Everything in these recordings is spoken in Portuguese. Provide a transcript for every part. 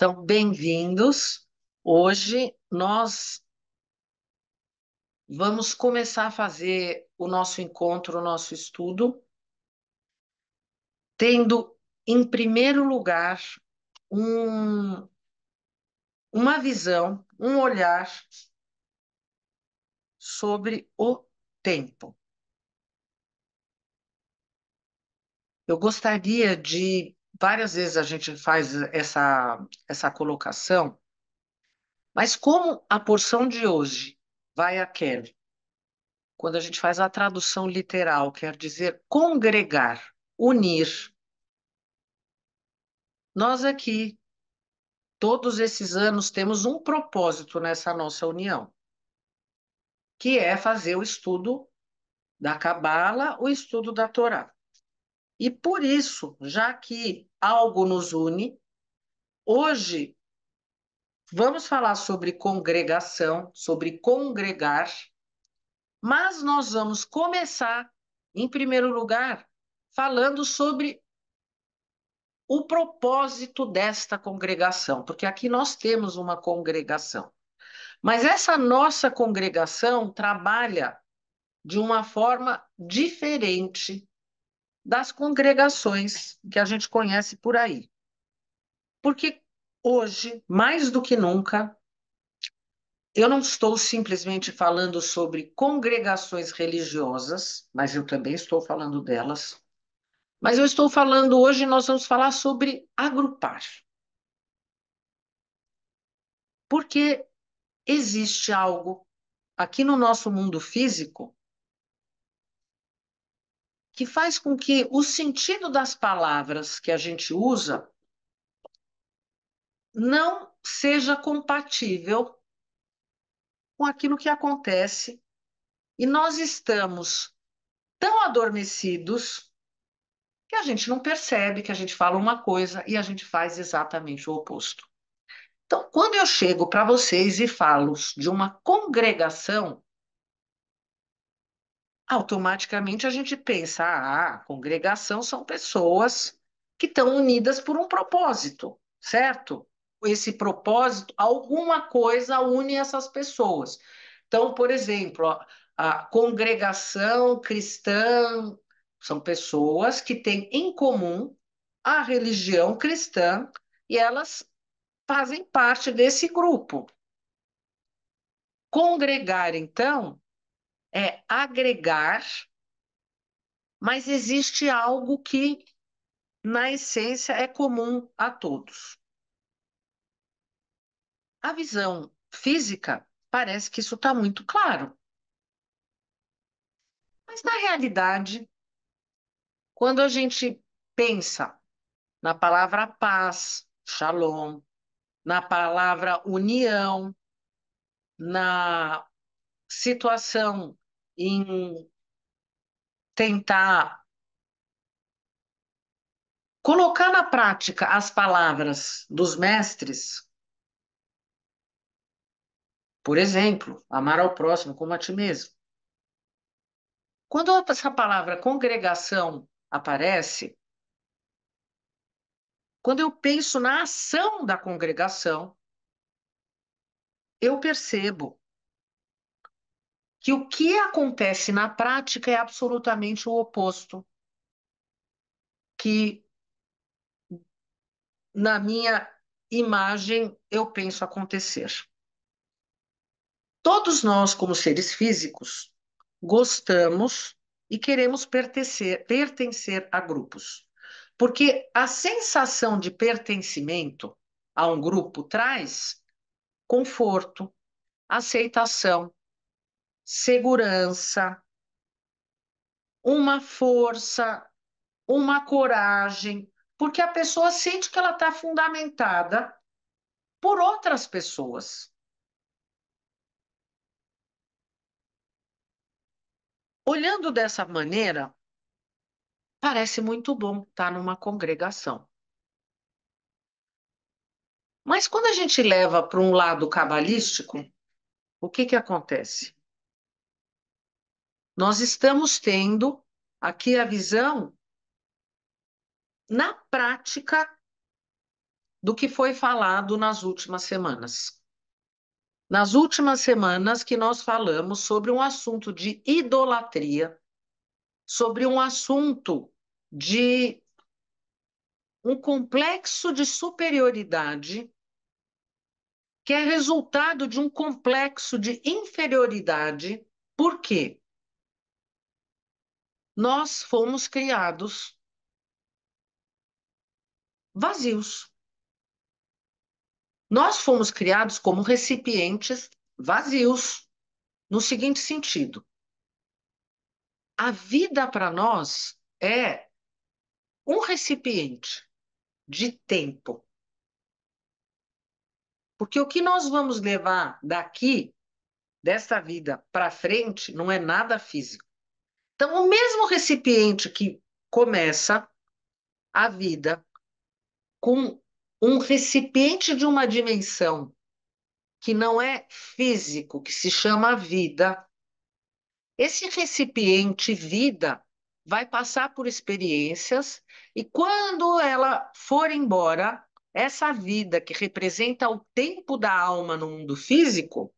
Então, bem-vindos. Hoje nós vamos começar a fazer o nosso encontro, o nosso estudo, tendo em primeiro lugar um- uma visão, um olhar sobre o tempo. Eu gostaria de, várias vezes a gente faz essa colocação, mas como a porção de hoje vai a Kelly, quando a gente faz a tradução literal, quer dizer congregar, unir. Nós aqui, todos esses anos, temos um propósito nessa nossa união, que é fazer o estudo da Cabala, o estudo da Torá. E por isso, já que algo nos une, hoje vamos falar sobre congregação, sobre congregar, mas nós vamos começar, em primeiro lugar, falando sobre o propósito desta congregação, porque aqui nós temos uma congregação. Mas essa nossa congregação trabalha de uma forma diferente das congregações que a gente conhece por aí. Porque hoje, mais do que nunca, eu não estou simplesmente falando sobre congregações religiosas, mas eu também estou falando delas. Mas eu estou falando hoje, nós vamos falar sobre agrupar. Porque existe algo aqui no nosso mundo físico que faz com que o sentido das palavras que a gente usa não seja compatível com aquilo que acontece e nós estamos tão adormecidos que a gente não percebe que a gente fala uma coisa e a gente faz exatamente o oposto. Então, quando eu chego para vocês e falo de uma congregação, automaticamente a gente pensa, congregação são pessoas que estão unidas por um propósito, certo? Esse propósito, alguma coisa une essas pessoas. Então, por exemplo, a congregação cristã são pessoas que têm em comum a religião cristã e elas fazem parte desse grupo. Congregar, então, é agregar, mas existe algo que, na essência, é comum a todos. A visão física parece que isso está muito claro, mas na realidade, quando a gente pensa na palavra paz, shalom, na palavra união, na situação em tentar colocar na prática as palavras dos mestres, por exemplo, amar ao próximo como a ti mesmo. Quando essa palavra congregação aparece, quando eu penso na ação da congregação, eu percebo que o que acontece na prática é absolutamente o oposto que na minha imagem eu penso acontecer. Todos nós, como seres físicos, gostamos e queremos pertencer a grupos. Porque a sensação de pertencimento a um grupo traz conforto, aceitação, segurança, uma força, uma coragem, porque a pessoa sente que ela está fundamentada por outras pessoas. Olhando dessa maneira, parece muito bom estar numa congregação. Mas quando a gente leva para um lado cabalístico, o que que acontece? Nós estamos tendo aqui a visão, na prática, do que foi falado nas últimas semanas. Nas últimas semanas que nós falamos sobre um assunto de idolatria, sobre um assunto de um complexo de superioridade, que é resultado de um complexo de inferioridade. Por quê? Nós fomos criados vazios. Nós fomos criados como recipientes vazios, no seguinte sentido: a vida para nós é um recipiente de tempo, porque o que nós vamos levar daqui, desta vida para frente, não é nada físico. Então, o mesmo recipiente que começa a vida com um recipiente de uma dimensão que não é físico, que se chama vida, esse recipiente vida vai passar por experiências e quando ela for embora, essa vida que representa o tempo da alma no mundo físico,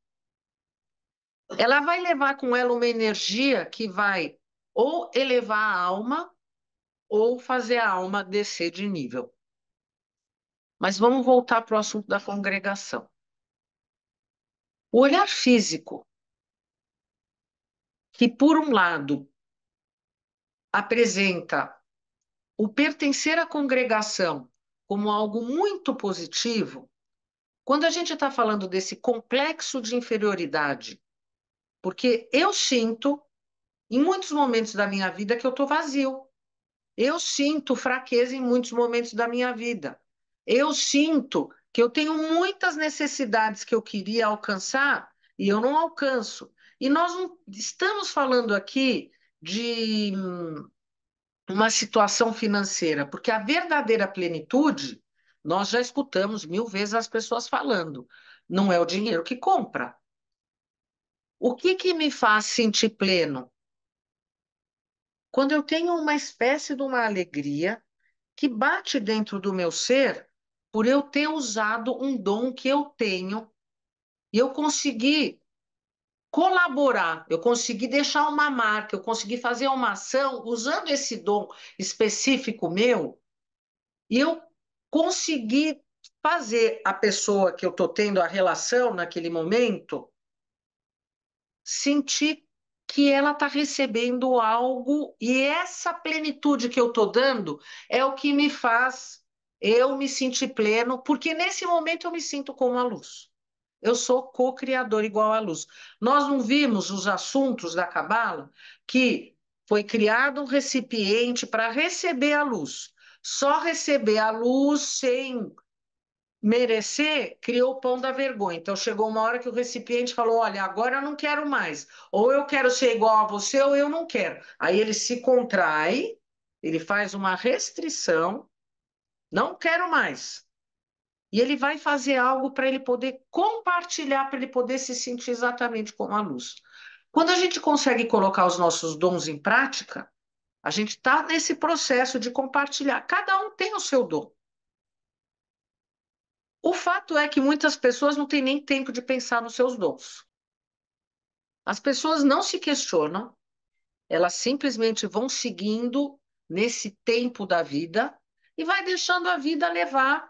ela vai levar com ela uma energia que vai ou elevar a alma ou fazer a alma descer de nível. Mas vamos voltar para o assunto da congregação. O olhar físico, que por um lado apresenta o pertencer à congregação como algo muito positivo, quando a gente está falando desse complexo de inferioridade, porque eu sinto, em muitos momentos da minha vida, que eu estou vazio. Eu sinto fraqueza em muitos momentos da minha vida. Eu sinto que eu tenho muitas necessidades que eu queria alcançar e eu não alcanço. E nós não estamos falando aqui de uma situação financeira, porque a verdadeira plenitude, nós já escutamos mil vezes as pessoas falando, não é o dinheiro que compra. O que que me faz sentir pleno? Quando eu tenho uma espécie de uma alegria que bate dentro do meu ser por eu ter usado um dom que eu tenho e eu consegui colaborar, eu consegui deixar uma marca, eu consegui fazer uma ação usando esse dom específico meu e eu consegui fazer a pessoa que eu estou tendo a relação naquele momento sentir que ela está recebendo algo e essa plenitude que eu estou dando é o que me faz eu me sentir pleno, porque nesse momento eu me sinto como a luz. Eu sou co-criador igual à luz. Nós não vimos os assuntos da Cabala que foi criado um recipiente para receber a luz. Só receber a luz sem merecer, criou o pão da vergonha. Então chegou uma hora que o recipiente falou: Olha, agora eu não quero mais. Ou eu quero ser igual a você, ou eu não quero. Aí ele se contrai, ele faz uma restrição, não quero mais. E ele vai fazer algo para ele poder compartilhar, para ele poder se sentir exatamente como a luz. Quando a gente consegue colocar os nossos dons em prática, a gente está nesse processo de compartilhar. Cada um tem o seu dom. O fato é que muitas pessoas não têm nem tempo de pensar nos seus dons. As pessoas não se questionam, elas simplesmente vão seguindo nesse tempo da vida e vai deixando a vida levar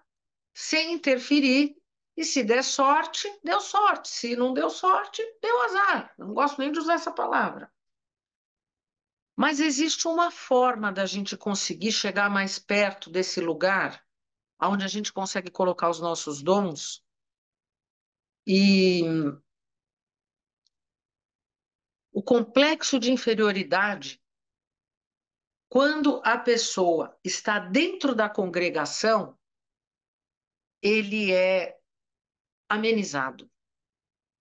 sem interferir. E se der sorte, deu sorte. Se não deu sorte, deu azar. Eu não gosto nem de usar essa palavra. Mas existe uma forma da gente conseguir chegar mais perto desse lugar onde a gente consegue colocar os nossos dons e o complexo de inferioridade, quando a pessoa está dentro da congregação, ele é amenizado.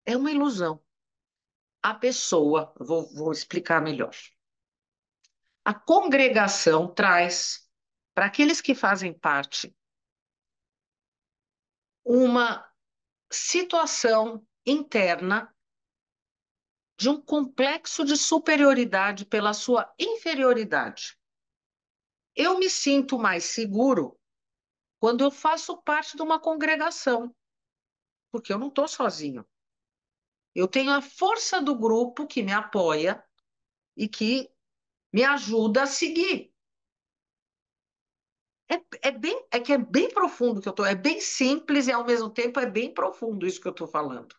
É uma ilusão. A pessoa, vou explicar melhor. A congregação traz para aqueles que fazem parte uma situação interna de um complexo de superioridade pela sua inferioridade. Eu me sinto mais seguro quando eu faço parte de uma congregação, porque eu não estou sozinho. Eu tenho a força do grupo que me apoia e que me ajuda a seguir. É bem profundo que eu tô, é bem simples e ao mesmo tempo é bem profundo isso que eu estou falando.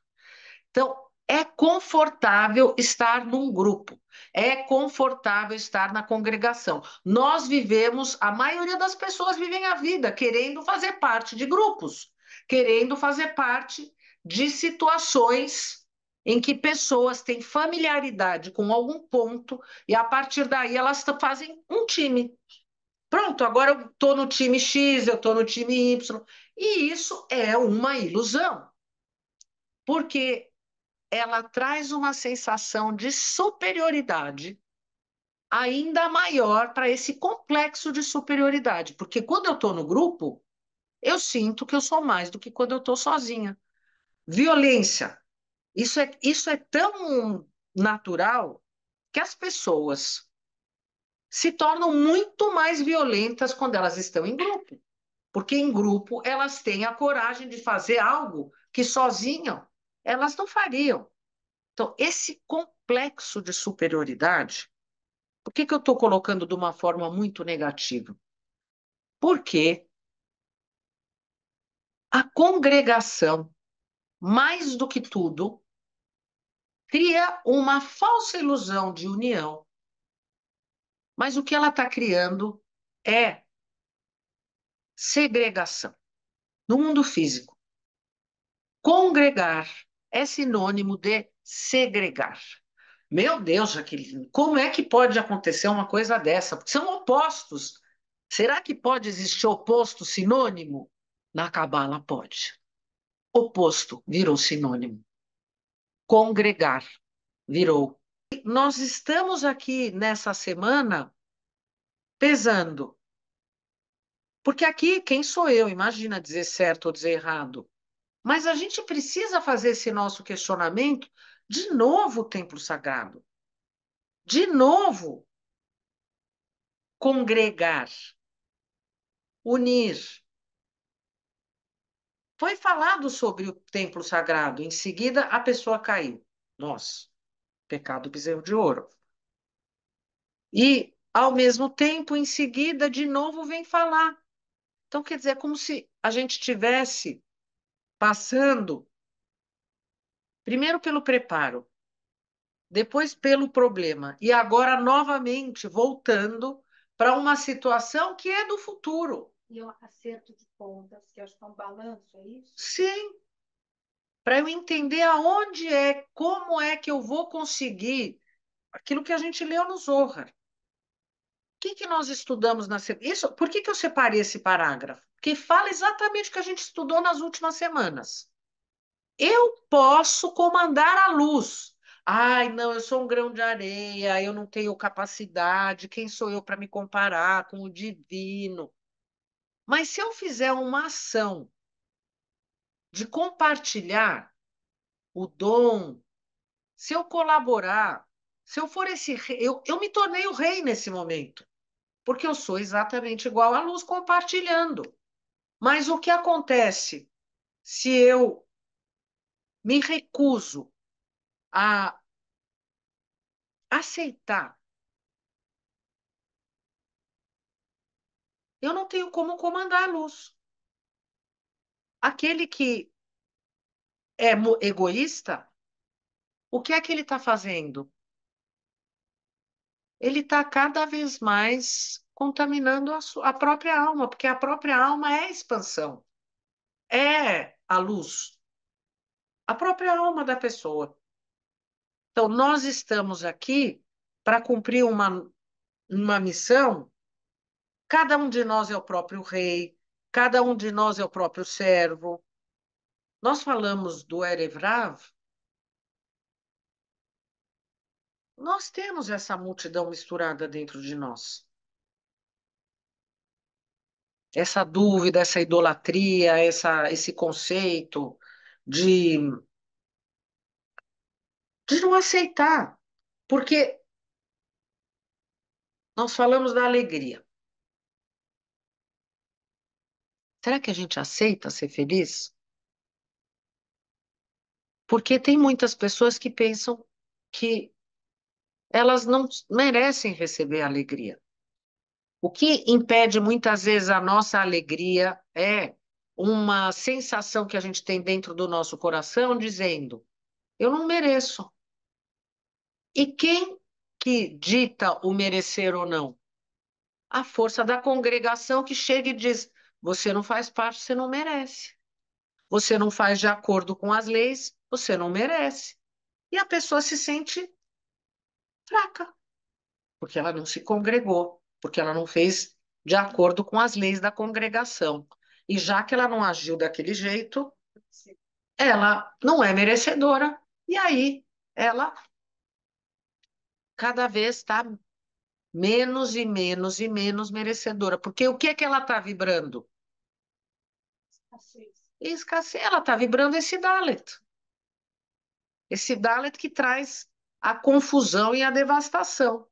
Então, é confortável estar num grupo, é confortável estar na congregação. Nós vivemos, a maioria das pessoas vivem a vida querendo fazer parte de grupos, querendo fazer parte de situações em que pessoas têm familiaridade com algum ponto e a partir daí elas fazem um time. Pronto, agora eu estou no time X, eu estou no time Y. E isso é uma ilusão, porque ela traz uma sensação de superioridade ainda maior para esse complexo de superioridade. Porque quando eu estou no grupo, eu sinto que eu sou mais do que quando eu estou sozinha. Violência. Isso é tão natural que as pessoas se tornam muito mais violentas quando elas estão em grupo. Porque em grupo elas têm a coragem de fazer algo que sozinham elas não fariam. Então, esse complexo de superioridade, por que que eu estou colocando de uma forma muito negativa? Porque a congregação, mais do que tudo, cria uma falsa ilusão de união, mas o que ela está criando é segregação. No mundo físico, congregar é sinônimo de segregar. Meu Deus, Jaqueline, como é que pode acontecer uma coisa dessa? Porque são opostos. Será que pode existir oposto sinônimo? Na Cabala pode. Oposto virou sinônimo. Congregar virou. Nós estamos aqui nessa semana pesando. Porque aqui, quem sou eu? Imagina dizer certo ou dizer errado. Mas a gente precisa fazer esse nosso questionamento de novo, o templo sagrado. De novo, congregar, unir. Foi falado sobre o templo sagrado, em seguida a pessoa caiu. Nossa, pecado bezerro de ouro. E, ao mesmo tempo, em seguida, de novo vem falar. Então, quer dizer, é como se a gente tivesse passando, primeiro pelo preparo, depois pelo problema, e agora novamente voltando para uma situação que é do futuro. E um acerto de contas, que eu acho que é um balanço, é isso? Sim, para eu entender aonde é, como é que eu vou conseguir aquilo que a gente leu no Zohar. O que que nós estudamos isso? Por que que eu separei esse parágrafo? Porque fala exatamente o que a gente estudou nas últimas semanas. Eu posso comandar a luz. Ai, não, eu sou um grão de areia, eu não tenho capacidade. Quem sou eu para me comparar com o divino? Mas se eu fizer uma ação de compartilhar o dom, se eu colaborar, se eu for esse rei, eu me tornei o rei nesse momento, porque eu sou exatamente igual à luz compartilhando. Mas o que acontece se eu me recuso a aceitar? Eu não tenho como comandar a luz. Aquele que é egoísta, o que é que ele está fazendo? Ele está cada vez mais contaminando a própria alma, porque a própria alma é a expansão, é a luz, a própria alma da pessoa. Então, nós estamos aqui para cumprir uma missão. Cada um de nós é o próprio rei, cada um de nós é o próprio servo. Nós falamos do Erev Rav, nós temos essa multidão misturada dentro de nós. Essa dúvida, essa idolatria, esse conceito de, de não aceitar. Porque nós falamos da alegria. Será que a gente aceita ser feliz? Porque tem muitas pessoas que pensam que elas não merecem receber alegria. O que impede muitas vezes a nossa alegria é uma sensação que a gente tem dentro do nosso coração dizendo: eu não mereço. E quem que dita o merecer ou não? A força da congregação que chega e diz: você não faz parte, você não merece. Você não faz de acordo com as leis, você não merece. E a pessoa se sente fraca, porque ela não se congregou, porque ela não fez de acordo com as leis da congregação. E já que ela não agiu daquele jeito, ela não é merecedora. E aí ela cada vez está menos e menos e menos merecedora. Porque o que é que ela está vibrando? Escassez. Escassez, ela está vibrando esse Dalet. Esse Dalet que traz a confusão e a devastação.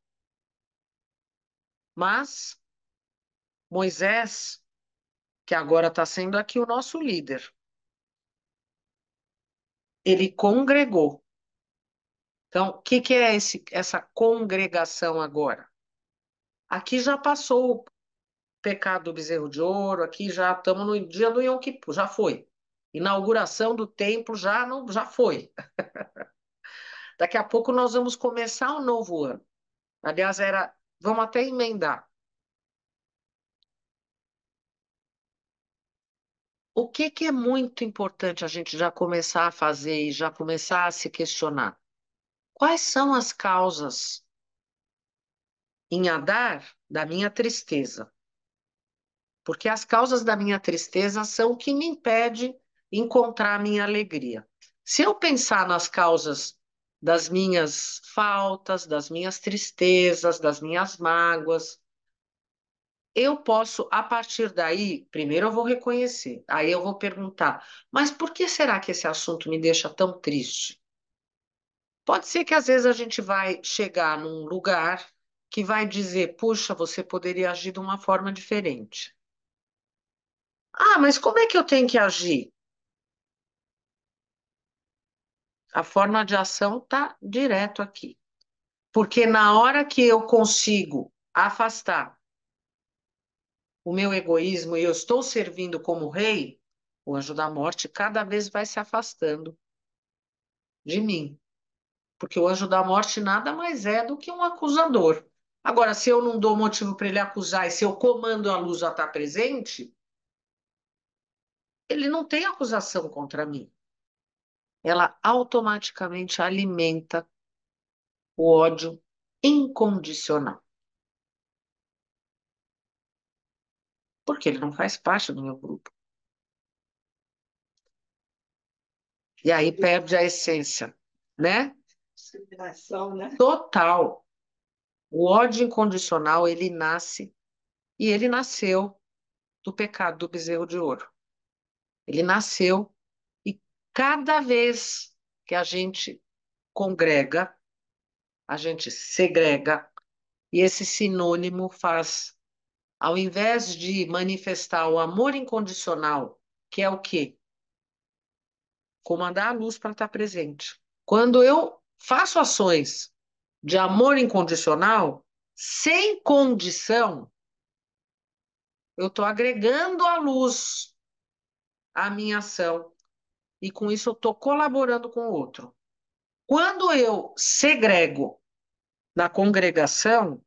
Mas Moisés, que agora está sendo aqui o nosso líder, ele congregou. Então, o que, que é essa congregação agora? Aqui já passou o pecado do bezerro de ouro, aqui já estamos no dia do Yom Kippur, já foi. Inauguração do templo já não, já foi. Daqui a pouco nós vamos começar um novo ano. Aliás, vamos até emendar. O que que é muito importante a gente já começar a fazer e já começar a se questionar? Quais são as causas em Adar da minha tristeza? Porque as causas da minha tristeza são o que me impede encontrar a minha alegria. Se eu pensar nas causas das minhas faltas, das minhas tristezas, das minhas mágoas, eu posso, a partir daí, primeiro eu vou reconhecer, aí eu vou perguntar, mas por que será que esse assunto me deixa tão triste? Pode ser que às vezes a gente vai chegar num lugar que vai dizer, puxa, você poderia agir de uma forma diferente. Ah, mas como é que eu tenho que agir? A forma de ação está direto aqui. Porque na hora que eu consigo afastar o meu egoísmo e eu estou servindo como rei, o anjo da morte cada vez vai se afastando de mim. Porque o anjo da morte nada mais é do que um acusador. Agora, se eu não dou motivo para ele acusar e se eu comando a luz a estar presente, ele não tem acusação contra mim. Ela automaticamente alimenta o ódio incondicional. Porque ele não faz parte do meu grupo. E aí perde a essência, né? Discriminação, né? Total. O ódio incondicional, ele nasce, e ele nasceu do pecado do bezerro de ouro. Ele nasceu, e cada vez que a gente congrega, a gente segrega, e esse sinônimo faz, ao invés de manifestar o amor incondicional, que é o quê? Comandar a luz para estar presente. Quando eu faço ações de amor incondicional, sem condição, eu estou agregando a luz à minha ação e com isso eu estou colaborando com o outro. Quando eu segrego na congregação,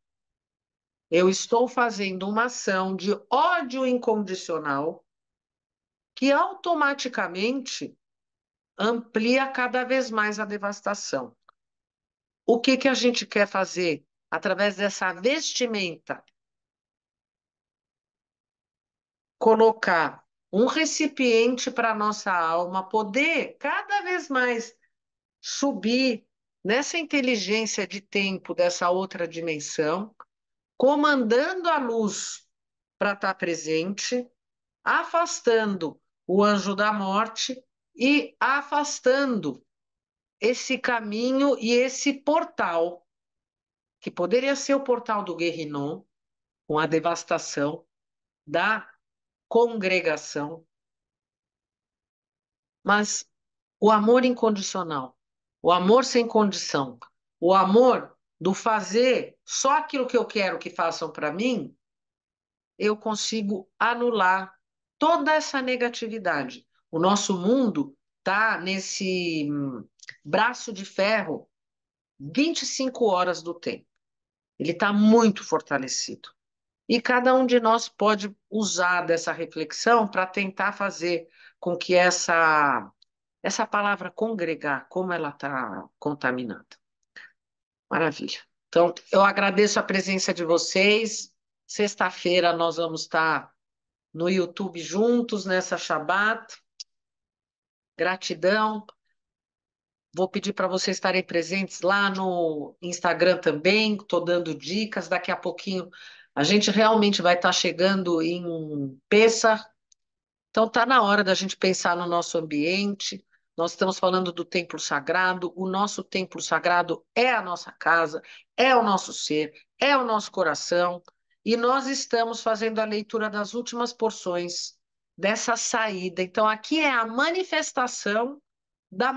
eu estou fazendo uma ação de ódio incondicional que automaticamente amplia cada vez mais a devastação. O que que a gente quer fazer através dessa vestimenta? Colocar um recipiente para a nossa alma poder cada vez mais subir nessa inteligência de tempo dessa outra dimensão, comandando a luz para estar presente, afastando o anjo da morte e afastando esse caminho e esse portal, que poderia ser o portal do Guerrinon, com a devastação da congregação, mas o amor incondicional, o amor sem condição, o amor do fazer só aquilo que eu quero que façam para mim, eu consigo anular toda essa negatividade. O nosso mundo está nesse braço de ferro 25 horas do tempo. Ele está muito fortalecido. E cada um de nós pode usar dessa reflexão para tentar fazer com que essa palavra congregar, como ela está contaminada. Maravilha. Então, eu agradeço a presença de vocês. Sexta-feira nós vamos estar no YouTube juntos nessa Shabat. Gratidão. Vou pedir para vocês estarem presentes lá no Instagram também. Estou dando dicas. Daqui a pouquinho a gente realmente vai estar chegando em Pêssar. Então está na hora da gente pensar no nosso ambiente. Nós estamos falando do templo sagrado. O nosso templo sagrado é a nossa casa, é o nosso ser, é o nosso coração. E nós estamos fazendo a leitura das últimas porções dessa saída. Então aqui é a manifestação da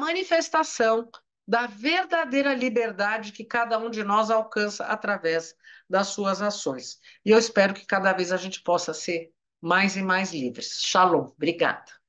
verdadeira liberdade que cada um de nós alcança através das suas ações. E eu espero que cada vez a gente possa ser mais e mais livres. Shalom. Obrigada.